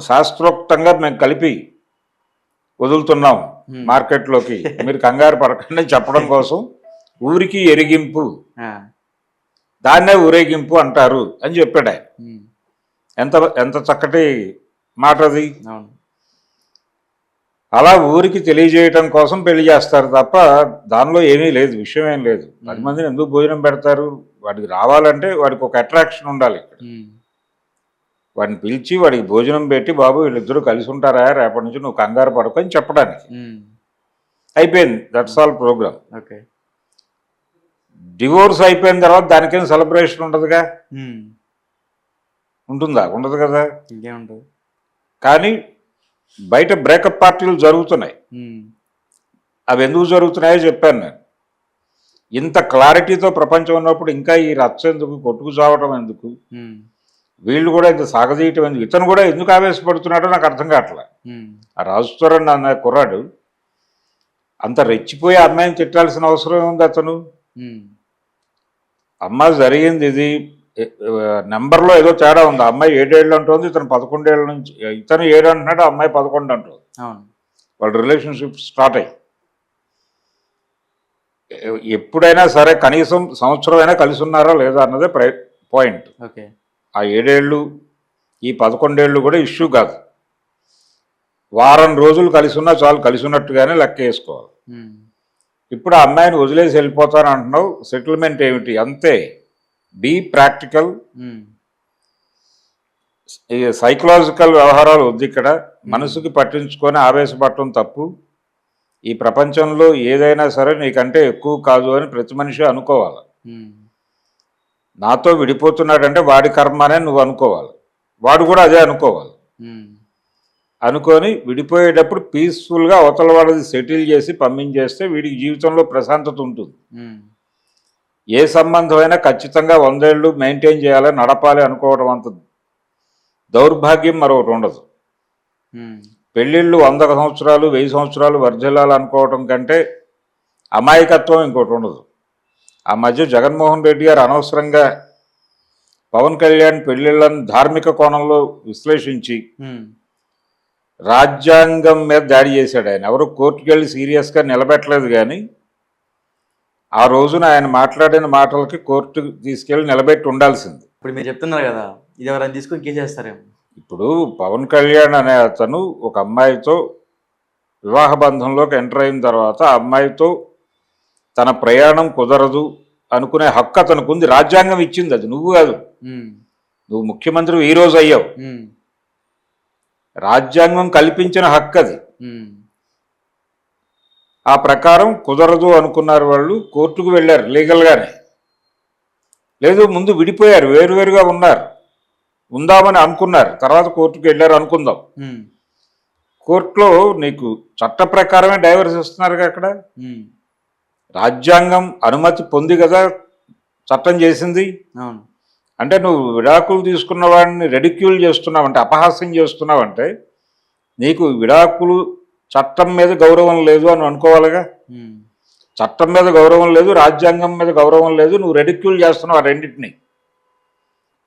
శాస్త్రోక్తంగా మేము కలిపి వదులుతున్నాం మార్కెట్లోకి, మీరు కంగారు పడకండి అని చెప్పడం కోసం ఊరికి ఎరిగింపు, దాన్నే ఊరేగింపు అంటారు అని చెప్పాడు ఆయన. ఎంత ఎంత చక్కటి మాట అది. అలా ఊరికి తెలియజేయటం కోసం పెళ్లి చేస్తారు తప్ప దానిలో ఏమీ లేదు, విషయం ఏం లేదు. 10 మందిని ఎందుకు భోజనం పెడతారు? వాడికి రావాలంటే వాడికి ఒక అట్రాక్షన్ ఉండాలి. ఇక్కడ వాడిని పిలిచి వాడికి భోజనం పెట్టి, బాబు వీళ్ళిద్దరూ కలిసి ఉంటారా, రేపటి నుంచి నువ్వు కంగారు పడకు అని చెప్పడానికి. అయిపోయింది, that's all programme. Okay. Divorce అయిపోయిన తర్వాత దానికేం సెలబ్రేషన్ ఉండదుగా. ఉంటుందా? ఉండదు కదా. ఇంకేముంటుంది. కానీ బయట బ్రేకప్ పార్టీలు జరుగుతున్నాయి. అవి ఎందుకు జరుగుతున్నాయో చెప్పాను నేను. ఇంత క్లారిటీతో ప్రపంచం ఉన్నప్పుడు ఇంకా ఈ రచ్చ ఎందుకు, కొట్టుకు చావటం ఎందుకు, వీళ్ళు కూడా ఇంత సాగదీయటం ఎందుకు, ఇతను కూడా ఎందుకు ఆవేశపడుతున్నాడో నాకు అర్థం కావట్లే. ఆ రాజుతోరన్ అన్న కుర్రాడు అంత రెచ్చిపోయి అమ్మాయిని తిట్టాల్సిన అవసరం ఉంది. అతను అమ్మ జరిగింది ఇది, నెంబర్లో ఏదో తేడా ఉంది. అమ్మాయి 7 ఏళ్ళు అంటుంది, ఇతను 11 ఏళ్ళ నుంచి. ఇతను 7 అంటున్నాడు, అమ్మాయి 11 అంటుంది. వాళ్ళ రిలేషన్షిప్ స్టార్ట్ అయ్యి ఎప్పుడైనా సరే కనీసం సంవత్సరం అయినా కలిసి ఉన్నారా లేదా అన్నదే పాయింట్. ఆ 7 ఏళ్ళు ఈ 11 ఏళ్ళు కూడా ఇష్యూ కాదు. వారం రోజులు కలిసి ఉన్నా చాలు, కలిసి ఉన్నట్టుగానే లెక్క వేసుకోవాలి. ఇప్పుడు ఆ అమ్మాయిని వదిలేసి వెళ్ళిపోతాను అంటున్నావు, సెటిల్మెంట్ ఏమిటి? అంతే. Be practical. సైకలాజికల్ వ్యవహారాలు వద్దు ఇక్కడ. మనసుకి పట్టించుకొని ఆవేశపడటం తప్పు. ఈ ప్రపంచంలో ఏదైనా సరే నీకంటే ఎక్కువ కాదు అని ప్రతి మనిషి అనుకోవాలి. నాతో విడిపోతున్నాడంటే వాడి కర్మనే నువ్వు అనుకోవాలి, వాడు కూడా అదే అనుకోవాలి. అనుకొని విడిపోయేటప్పుడు పీస్ఫుల్గా అవతల వాళ్ళది సెటిల్ చేసి పంపించేస్తే వీడికి జీవితంలో ప్రశాంతత ఉంటుంది. ఏ సంబంధమైనా ఖచ్చితంగా 100 ఏళ్ళు మెయింటైన్ చేయాలి, నడపాలి అనుకోవడం అంత దౌర్భాగ్యం మరొకటి ఉండదు. పెళ్ళిళ్ళు 100 సంవత్సరాలు 1000 సంవత్సరాలు వర్ధిల్లాలు అనుకోవటం కంటే అమాయకత్వం ఇంకోటి ఉండదు. ఆ మధ్య జగన్మోహన్ రెడ్డి గారు అనవసరంగా పవన్ కళ్యాణ్ పెళ్ళిళ్ళని ధార్మిక కోణంలో విశ్లేషించి రాజ్యాంగం మీద దాడి చేశాడు. ఆయన ఎవరు కోర్టుకు వెళ్ళి సీరియస్గా నిలబెట్టలేదు, కానీ ఆ రోజున ఆయన మాట్లాడిన మాటలకి కోర్టు తీసుకెళ్ళి నిలబెట్టి ఉండాల్సింది. ఇప్పుడు మీరు చెప్తున్నారు కదా, ఇది ఎవరైనా తీసుకొని కేసేస్తారేమో. ఇప్పుడు పవన్ కళ్యాణ్ అనే అతను ఒక అమ్మాయితో వివాహ బంధంలోకి ఎంటర్ అయిన తర్వాత ఆ అమ్మాయితో తన ప్రయాణం కుదరదు అనుకునే హక్కు అతనికి ఉంది. రాజ్యాంగం ఇచ్చింది, అది నువ్వు కాదు. నువ్వు ముఖ్యమంత్రి ఈ రోజు అయ్యావు, ఉమ్, రాజ్యాంగం కల్పించిన హక్కు అది. ఉమ్, ఆ ప్రకారం కుదరదు అనుకున్నారు, వాళ్ళు కోర్టుకు వెళ్ళారు లీగల్గానే. లేదు ముందు విడిపోయారు, వేరువేరుగా ఉన్నారు, ఉందామని అనుకున్నారు, తర్వాత కోర్టుకు వెళ్ళారు అనుకుందాం. ఉమ్, కోర్టులో నీకు చట్ట ప్రకారమే డైవర్స్ ఇస్తున్నారు అక్కడ. ఉమ్, రాజ్యాంగం అనుమతి పొంది కదా చట్టం చేసింది. అవును. అంటే నువ్వు విడాకులు తీసుకున్న వాడిని రెడిక్యూల్ చేస్తున్నావంటే, అపహాస్యం చేస్తున్నావంటే, నీకు విడాకులు చట్టం మీద గౌరవం లేదు అని అనుకోవాలిగా. ఉమ్, చట్టం మీద గౌరవం లేదు, రాజ్యాంగం మీద గౌరవం లేదు, నువ్వు రెడిక్యూల్ చేస్తున్నావు ఆ రెండింటిని.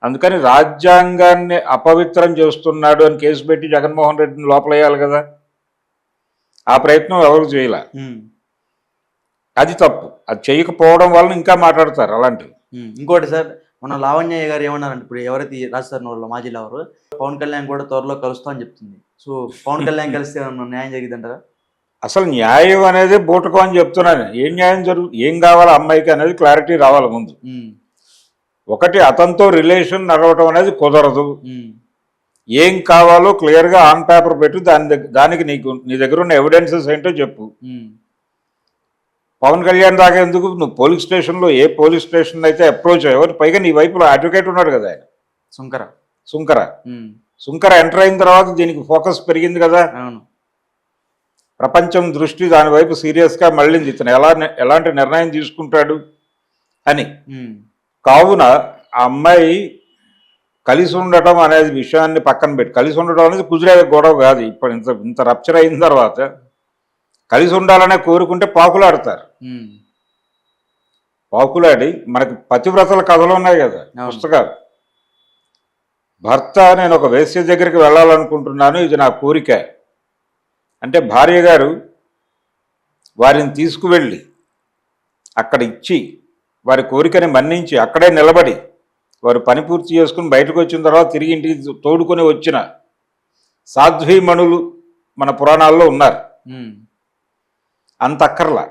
అందుకని రాజ్యాంగాన్ని అపవిత్రం చేస్తున్నాడు అని కేసు పెట్టి జగన్మోహన్ రెడ్డిని లోపలేయాలి కదా. ఆ ప్రయత్నం ఎవరు చేయాల. ఉమ్, అది తప్పు. అది చేయకపోవడం వల్ల ఇంకా మాట్లాడతారు అలాంటివి. ఇంకోటి సార్, మన లావణ్య గారు ఏమన్నారంటే, ఇప్పుడు ఎవరైతే రాజస్థాన్ వాళ్ళు మాజీ లవరు పవన్ కళ్యాణ్ కూడా త్వరలో కలుస్తా అని చెప్తుంది. సో పవన్ కళ్యాణ్ కలిస్తే ఏమన్నా న్యాయం జరిగిద్దంటారా? అసలు న్యాయం అనేది బూటకం అని చెప్తున్నాను. ఏం న్యాయం ఏం కావాలి అమ్మాయికి అనేది క్లారిటీ రావాలి ముందు. ఒకటి, అతనితో రిలేషన్ నడవటం అనేది కుదరదు. ఏం కావాలో క్లియర్గా ఆన్ పేపర్ పెట్టు, దానికి నీ దగ్గర ఉన్న ఎవిడెన్సెస్ ఏంటో చెప్పు. పవన్ కళ్యాణ్ దాకా ఎందుకు? నువ్వు పోలీస్ స్టేషన్లో ఏ పోలీస్ స్టేషన్ అయితే అప్రోచ్ అయ్యావు, పైగా నీ వైపులో అడ్వకేట్ ఉన్నాడు కదా ఆయన, సుంకర ఎంటర్ అయిన తర్వాత దీనికి ఫోకస్ పెరిగింది కదా. ప్రపంచం దృష్టి దాని వైపు సీరియస్గా మళ్ళింది, ఇతను ఎలాంటి నిర్ణయం తీసుకుంటాడు అని. కావున ఆ అమ్మాయి కలిసి ఉండటం అనేది విషయాన్ని పక్కన పెట్టి, కలిసి ఉండటం అనేది కుదిరే గొడవ కాదు. ఇప్పుడు ఇంత రప్చర్ అయిన తర్వాత కలిసి ఉండాలనే కోరుకుంటే పాకులాడతారు. పాకులాడి మనకి పతివ్రతల కథలు ఉన్నాయి కదా పుస్తకాలు. భర్త, నేను ఒక వేశ్య దగ్గరికి వెళ్ళాలనుకుంటున్నాను, ఇది నా కోరిక అంటే, భార్య గారు వారిని తీసుకువెళ్ళి అక్కడ ఇచ్చి వారి కోరికని మన్నించి అక్కడే నిలబడి వారు పని పూర్తి చేసుకుని బయటకు వచ్చిన తర్వాత తిరిగి ఇంటికి తోడుకొని వచ్చిన సాధ్వీమణులు మన పురాణాల్లో ఉన్నారు. అంత అక్కర్లా,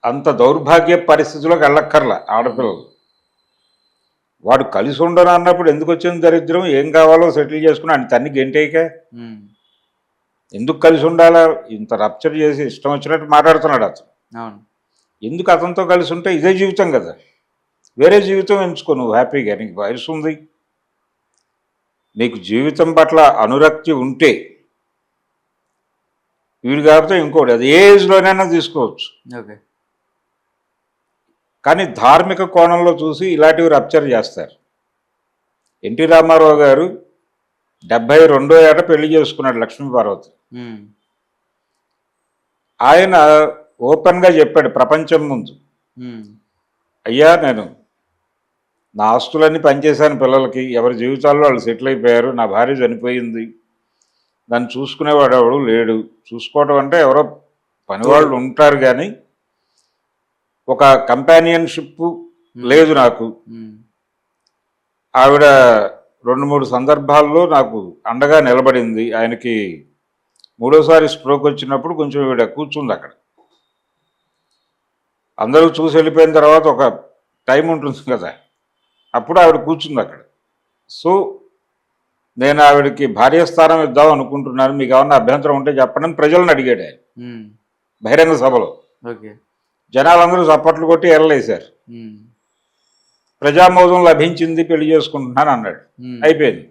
అంత దౌర్భాగ్య పరిస్థితుల్లోకి వెళ్ళక్కర్లా ఆడపిల్లలు. వాడు కలిసి ఉండను అన్నప్పుడు ఎందుకు వచ్చింది దరిద్రం? ఏం కావాలో సెటిల్ చేసుకుని ఆయన తన్ని గెంటేయక ఎందుకు కలిసి ఉండాలా? ఇంత రప్చర్ చేసి ఇష్టం వచ్చినట్టు మాట్లాడుతున్నాడు అతను. ఎందుకు అతనితో కలిసి ఉంటే ఇదే జీవితం కదా, వేరే జీవితం ఎంచుకో నువ్వు హ్యాపీగా. నీకు వయసు ఉంది, నీకు జీవితం పట్ల అనురక్తి ఉంటే వీడు కాకపోతే ఇంకోటి, అది ఏ ఏజ్లోనైనా తీసుకోవచ్చు. కానీ ధార్మిక కోణంలో చూసి ఇలాంటివి రప్చర్ చేస్తారు. ఎన్టీ రామారావు గారు 72వ ఏట పెళ్లి చేసుకున్నాడు లక్ష్మీపార్వతి. ఆయన ఓపెన్గా చెప్పాడు ప్రపంచం ముందు, అయ్యా నేను నా ఆస్తులన్నీ పనిచేశాను పిల్లలకి, ఎవరి జీవితాల్లో వాళ్ళు సెటిల్ అయిపోయారు, నా భార్య చనిపోయింది, నన్ను చూసుకునేవాడు ఎవడు లేడు. చూసుకోవడం అంటే ఎవరో పనివాళ్ళు ఉంటారు కానీ ఒక కంపానియన్షిప్ లేదు నాకు. ఆవిడ 2-3 సందర్భాల్లో నాకు అండగా నిలబడింది. ఆయనకి 3వసారి స్ట్రోక్ వచ్చినప్పుడు కొంచెం ఈవిడ కూర్చుంది అక్కడ. అందరూ చూసి వెళ్ళిపోయిన తర్వాత ఒక టైం ఉంటుంది కదా, అప్పుడు ఆవిడ కూర్చుంది అక్కడ. సో నేను ఆవిడకి భార్యాస్థానం ఇద్దాం అనుకుంటున్నాను, మీకు ఏమన్నా అభ్యంతరం ఉంటే చెప్పండి ప్రజలను అడిగాడు ఆయన బహిరంగ సభలో. జనాలందరూ చప్పట్లు కొట్టి ఎరలేశారు. ప్రజామోదం లభించింది, పెళ్లి చేసుకుంటున్నాను అన్నాడు, అయిపోయింది.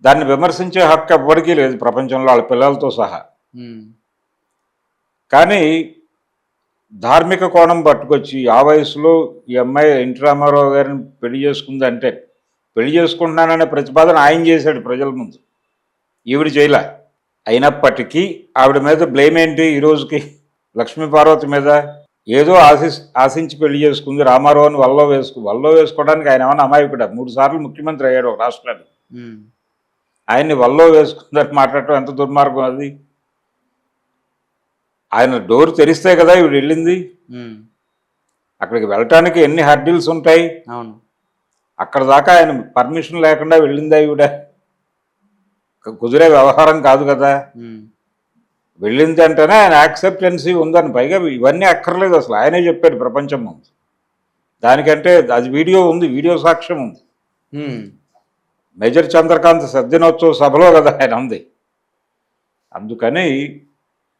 దాన్ని విమర్శించే హక్కు ఎవ్వరికీ లేదు ప్రపంచంలో, వాళ్ళ పిల్లలతో సహా. కానీ ధార్మిక కోణం పట్టుకొచ్చి ఆ వయసులో ఈ అమ్మాయి ఎన్టీ రామారావు గారిని పెళ్లి చేసుకుందంటే, పెళ్లి చేసుకుంటున్నాననే ప్రతిపాదన ఆయన చేశాడు ప్రజల ముందు, ఈవిడ చేయలే. అయినప్పటికీ ఆవిడ మీద బ్లేమ్ ఏంటి ఈ రోజుకి? లక్ష్మీపార్వతి మీద ఏదో ఆశించి పెళ్లి చేసుకుంది, రామారావుని వల్లో వేసుకోవడానికి ఆయన ఏమన్నా అమాయకుడా? 3 సార్లు ముఖ్యమంత్రి అయ్యాడు రాష్ట్రానికి, ఆయన్ని వల్లో వేసుకుందని మాట్లాడటం ఎంత దుర్మార్గం అది. ఆయన డోర్ తెరిస్తే కదా ఇవిడ వెళ్ళింది. అక్కడికి వెళ్ళటానికి ఎన్ని హర్డిల్స్ ఉంటాయి. అక్కడ దాకా ఆయన పర్మిషన్ లేకుండా వెళ్ళిందా ఈవిడ? కుదిరే వ్యవహారం కాదు కదా. వెళ్ళింది అంటేనే ఆయన యాక్సెప్టెన్సీ ఉందని, పైగా ఇవన్నీ అక్కర్లేదు అసలు, ఆయనే చెప్పాడు ప్రపంచం ముందు. దానికంటే అది వీడియో ఉంది, వీడియో సాక్ష్యం ఉంది. మేజర్ చంద్రకాంత్ సద్దినోత్సవ సభలో కదా ఆయన ఉంది. అందుకని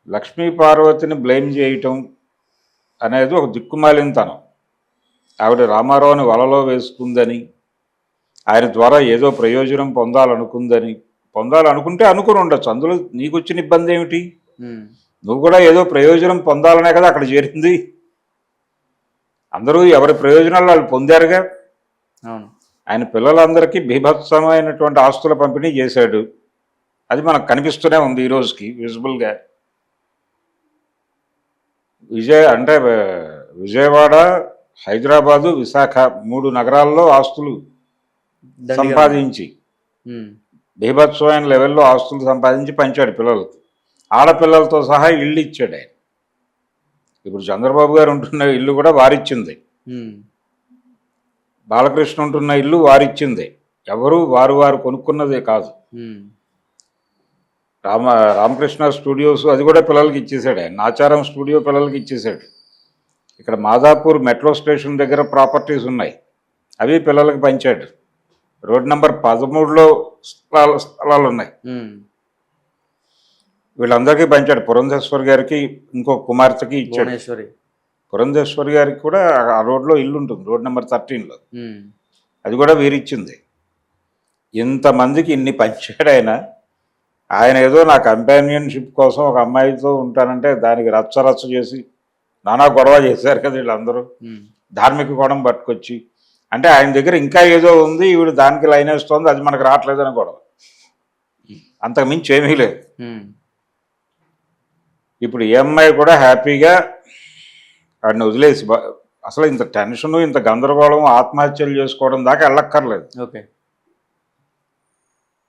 లక్ష్మీ పార్వతిని బ్లేమ్ చేయటం అనేది ఒక దిక్కుమాలినతనం. ఆవిడ రామారావుని వలలో వేసుకుందని, ఆయన ద్వారా ఏదో ప్రయోజనం పొందాలనుకుంటే అనుకుని ఉండొచ్చు. అందులో నీకు వచ్చిన ఇబ్బంది ఏమిటి? నువ్వు కూడా ఏదో ప్రయోజనం పొందాలనే కదా అక్కడ చేరింది. అందరూ ఎవరి ప్రయోజనాలు వాళ్ళు పొందారుగా. ఆయన పిల్లలందరికీ బీభత్సమైనటువంటి ఆస్తుల పంపిణీ చేశాడు. అది మనకు కనిపిస్తూనే ఉంది ఈ రోజుకి విజిబుల్గా. విజయవాడ, హైదరాబాదు, విశాఖ 3 నగరాల్లో ఆస్తులు సంపాదించి బీభత్సమైన లెవెల్లో ఆస్తులు సంపాదించి పంచాడు పిల్లలకి. ఆడపిల్లలతో సహా ఇల్లు ఇచ్చాడు ఆయన. ఇప్పుడు చంద్రబాబు గారు ఉంటున్న ఇల్లు కూడా వారిచ్చింది, బాలకృష్ణ ఉంటున్న ఇల్లు వారిచ్చింది. ఎవరు వారు కొనుక్కున్నదే కాదు. రామకృష్ణ స్టూడియోస్ అది కూడా పిల్లలకి ఇచ్చేసాడు ఆయన. నాచారం స్టూడియో పిల్లలకి ఇచ్చేసాడు. ఇక్కడ మాదాపూర్ మెట్రో స్టేషన్ దగ్గర ప్రాపర్టీస్ ఉన్నాయి, అవి పిల్లలకి పంచాడు. రోడ్ నెంబర్ 13లో స్థలాలు ఉన్నాయి, వీళ్ళందరికీ పంచాడు. పురంధేశ్వరి గారికి ఇంకో కుమార్తెకి ఇచ్చాడు. పురంధేశ్వరి గారికి కూడా ఆ రోడ్లో ఇల్లు ఉంటుంది, రోడ్ నెంబర్ 13లో. అది కూడా వీరిచ్చింది. ఇంతమందికి ఇన్ని పంచాడు ఆయన. ఆయన ఏదో నా కంపానియన్షిప్ కోసం ఒక అమ్మాయితో ఉంటానంటే దానికి రచ్చ చేసి నానా గొడవ చేశారు కదా వీళ్ళందరూ. ధార్మిక కోణం పట్టుకొచ్చి అంటే ఆయన దగ్గర ఇంకా ఏదో ఉంది, ఈవిడ దానికి లైన్ వేస్తోంది, అది మనకు రావట్లేదని గొడవ. అంతకు మించి ఏమీ లేదు. ఇప్పుడు ఈ అమ్మాయి కూడా హ్యాపీగా వాడిని వదిలేసి, అసలు ఇంత టెన్షను, ఇంత గందరగోళం, ఆత్మహత్యలు చేసుకోవడం దాకా వెళ్ళక్కర్లేదు.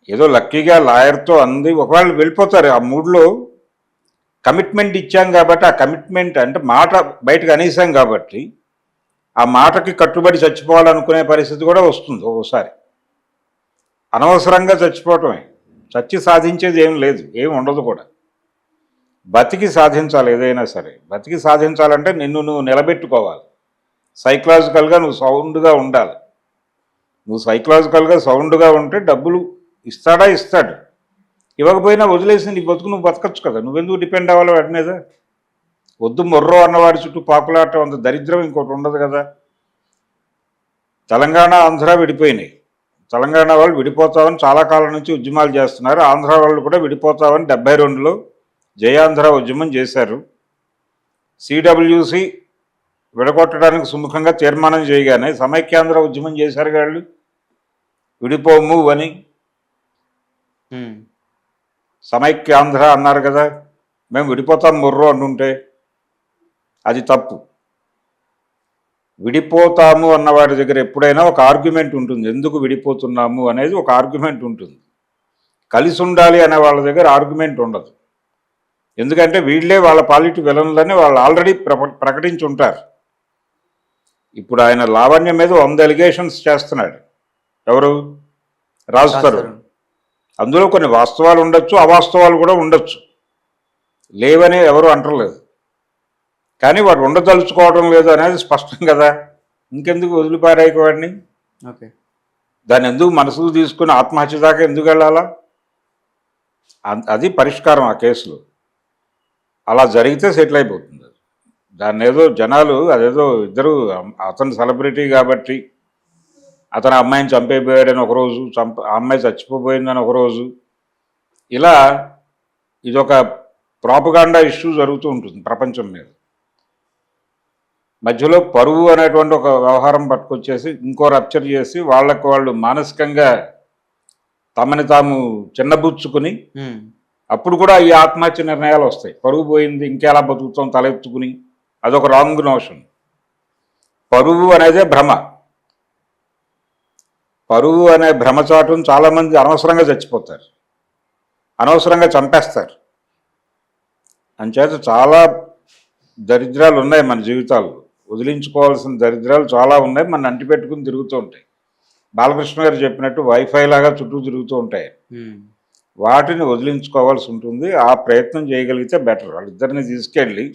ఏదో లక్కీగా లాయర్తో అంది. ఒకవేళ వెళ్ళిపోతారు ఆ మూడ్లో. కమిట్మెంట్ ఇచ్చాం కాబట్టి, ఆ కమిట్మెంట్ అంటే మాట బయటకు అనేసాం కాబట్టి ఆ మాటకి కట్టుబడి చచ్చిపోవాలనుకునే పరిస్థితి కూడా వస్తుంది ఒక్కోసారి. అనవసరంగా చచ్చిపోవటమే. చచ్చి సాధించేది ఏం లేదు, ఏం ఉండదు కూడా. బతికి సాధించాలి ఏదైనా సరే. బతికి సాధించాలంటే నిన్ను నువ్వు నిలబెట్టుకోవాలి. సైకలాజికల్గా నువ్వు సౌండ్గా ఉండాలి. నువ్వు సైకలాజికల్గా సౌండ్గా ఉంటే డబ్బులు ఇస్తాడు. ఇవ్వకపోయినా వదిలేసి నీ బతుకు నువ్వు బతకచ్చు కదా. నువ్వెందుకు డిపెండ్ అవ్వాలి వాటి మీద? వద్దు మొర్రో అన్నవాడి చుట్టూ పాపులాటం అంత దరిద్రం ఇంకోటి ఉండదు కదా. తెలంగాణ, ఆంధ్ర విడిపోయినాయి. తెలంగాణ వాళ్ళు విడిపోతామని చాలా కాలం నుంచి ఉద్యమాలు చేస్తున్నారు. ఆంధ్ర వాళ్ళు కూడా విడిపోతామని 72లో జయాంధ్ర ఉద్యమం చేశారు. సిడబ్ల్యూసి విడగొట్టడానికి సుముఖంగా తీర్మానం చేయగానే సమైక్యాంధ్ర ఉద్యమం చేశారు వాళ్ళు. విడిపోము అని సమైక్యాంధ్ర అన్నారు కదా. మేము విడిపోతాం మొర్రో అంటుంటే అది తప్పు. విడిపోతాము అన్నవాడి దగ్గర ఎప్పుడైనా ఒక ఆర్గ్యుమెంట్ ఉంటుంది. ఎందుకు విడిపోతున్నాము అనేది ఒక ఆర్గ్యుమెంట్ ఉంటుంది. కలిసి ఉండాలి అనే వాళ్ళ దగ్గర ఆర్గ్యుమెంట్ ఉండదు. ఎందుకంటే వీళ్ళే వాళ్ళ పాలిటీ విలన్లని వాళ్ళు ఆల్రెడీ ప్రకటించి ఉంటారు. ఇప్పుడు ఆయన లావణ్యం మీద 100 ఎలిగేషన్స్ చేస్తున్నాడు. ఎవరు? రాజ్ తరుణ్. అందులో కొన్ని వాస్తవాలు ఉండొచ్చు, అవాస్తవాలు కూడా ఉండొచ్చు, లేవని ఎవరు అంటలేదు. కానీ వాడు ఉండదలుచుకోవడం లేదు అనేది స్పష్టం కదా. ఇంకెందుకు వదిలిపారాయి వాడిని? దాన్ని ఎందుకు మనసుకు తీసుకుని ఆత్మహత్య దాకా ఎందుకు వెళ్ళాలా? అది పరిష్కారం ఆ కేసులో. అలా జరిగితే సెటిల్ అయిపోతుంది. దాన్ని ఏదో జనాలు అదేదో ఇద్దరు, అతను సెలబ్రిటీ కాబట్టి అతను అమ్మాయిని చంపైపోయాడని ఒకరోజు, ఆ అమ్మాయి చచ్చిపోయిందని ఒకరోజు, ఇలా ఇదొక ప్రాపగాండా ఇష్యూ జరుగుతూ ఉంటుంది ప్రపంచం మీద. మధ్యలో పరువు అనేటువంటి ఒక వ్యవహారం పట్టుకొచ్చేసి ఇంకో రప్చర్ చేసి వాళ్ళకు వాళ్ళు మానసికంగా తమని తాము చిన్నబుచ్చుకుని అప్పుడు కూడా ఈ ఆత్మహత్య నిర్ణయాలు వస్తాయి. పరువు పోయింది, ఇంకెలా బతుకుతాం తలెత్తుకుని, అదొక రాంగ్ నోషన్. పరువు అనేదే భ్రమ. పరువు అనే భ్రమచాటును చాలామంది అనవసరంగా చచ్చిపోతారు, అనవసరంగా చంపేస్తారు. అంచేత చాలా దరిద్రాలు ఉన్నాయి మన జీవితాల్లో. వదిలించుకోవాల్సిన దరిద్రాలు చాలా ఉన్నాయి, మన అంటిపెట్టుకుని తిరుగుతూ ఉంటాయి. బాలకృష్ణ గారు చెప్పినట్టు వైఫై లాగా చుట్టూ తిరుగుతూ ఉంటాయి. వాటిని వదిలించుకోవాల్సి ఉంటుంది. ఆ ప్రయత్నం చేయగలిగితే బెటర్. వాళ్ళిద్దరిని తీసుకెళ్ళి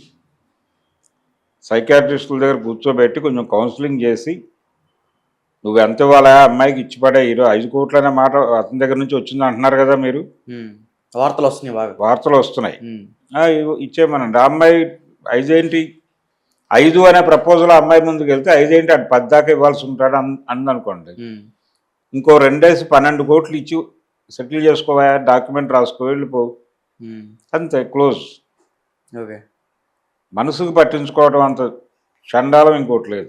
సైకాట్రిస్టుల దగ్గర కూర్చోబెట్టి కొంచెం కౌన్సిలింగ్ చేసి నువ్వు ఎంత ఇవ్వాలా అమ్మాయికి ఇచ్చిపడే 5 కోట్లు అనే మాట అతని దగ్గర నుంచి వచ్చింది అంటున్నారు కదా మీరు, వార్తలు వస్తున్నాయి బాగా. వార్తలు వస్తున్నాయి. ఇచ్చేయమనండి. ఆ అమ్మాయి 5 ఏంటి, 5 అనే ప్రపోజల్ అమ్మాయి ముందుకు వెళ్తే 5 ఏంటి అటు 10 దాకా ఇవ్వాల్సి ఉంటాడు అందనుకోండి. ఇంకో 2 వేసి 12 కోట్లు ఇచ్చి సెటిల్ చేసుకోవా, డాక్యుమెంట్ రాసుకో, వెళ్ళిపో, అంతే, క్లోజ్. ఓకే. మనసుకు పట్టించుకోవడం అంత చండాలం ఇంకోటి లేదు.